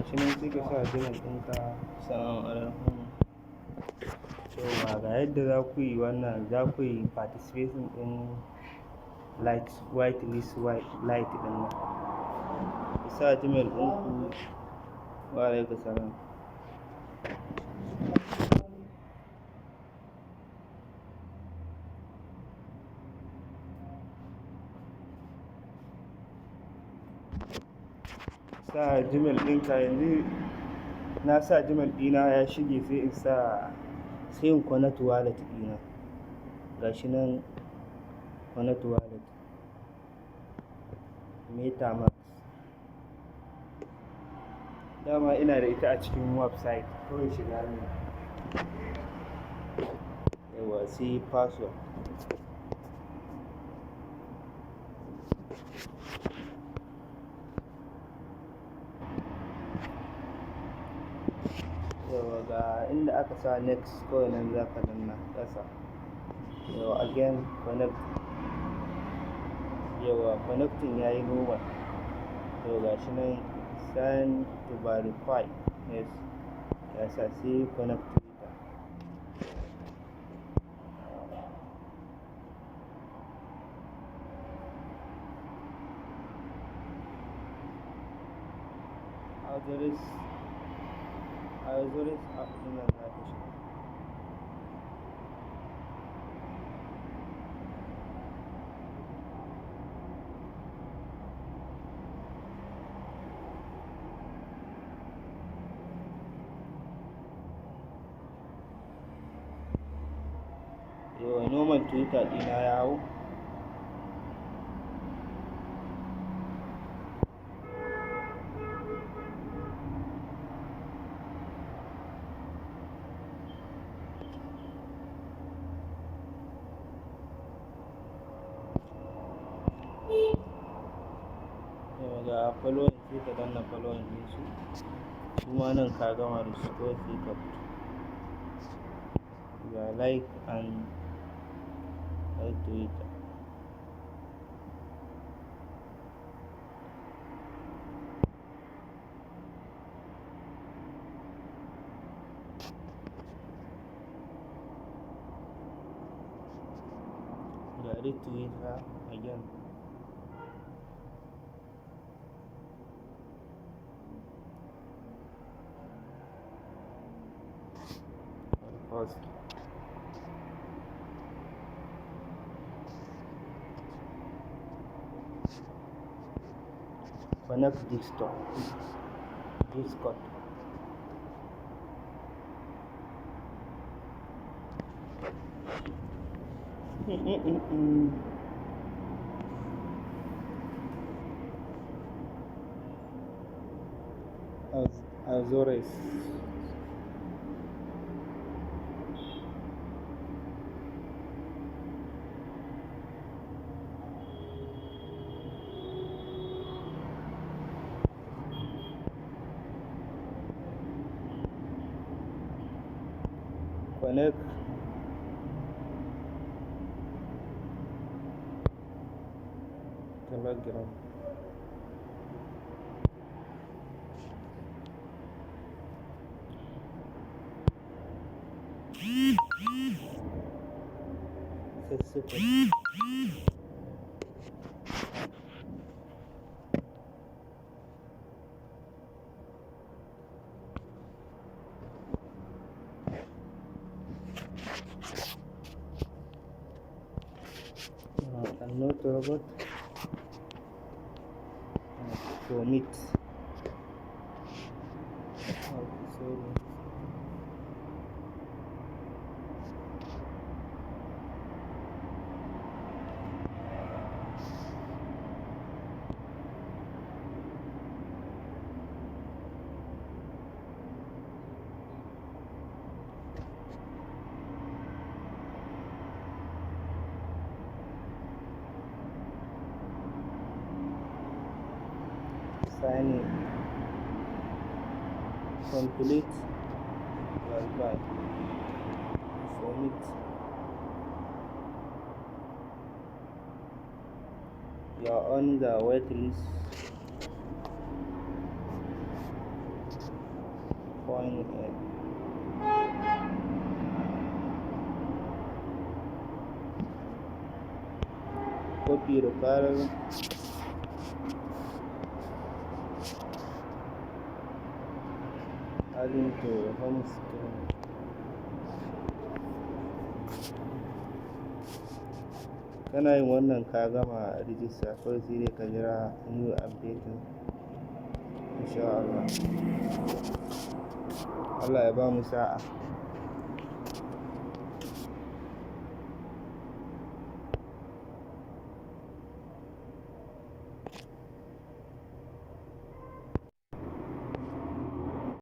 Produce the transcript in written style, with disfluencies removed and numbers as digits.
gashi nan sai ka sa Gmail ɗinka. Salamu alaikum. Yauwa ga yadda za ku yi wannan, za ku yi participation ɗin whitelist light ɗin nan. Ku sa Gmail ɗinku. Wa alaikum salam. Sa Gmail ɗinka. Yanzu na sa Gmail ɗina ya shige, sai in connect wallet ɗina. Gashi nan connect wallet MetaMask. Dama ina da ita a cikin website, kawai shiga ne. Yauwa sai password. Yauwa ga inda aka sa next, kawai nan za ka danna ƙasa. Yauwa again connect. Yauwa connecting ya yi normal. Yauwa gashi nan sign to verify. Yes, ya sa sai connect later. Address app ɗin nan za ka shiga. Yauwa normal Twitter ɗina ya hau. Yauwa ga following, sai ka danna following ɗinsu. Kuma nan ka gama da su, kawai sai ka fito. Ga like and Twitter. Ga Twitter again. Pause. Connect Discord. Azores. Connect. Telegram. Facebook. Not robot. Commit. Sign in. Complete. Verify. Submit. You are on the wait list. ONN. Copy referral. Adding to home screen. Kana yin wannan ka gama rijista, kawai sai dai ka jira new updating insha Allah. Allah ya ba mu sa'a.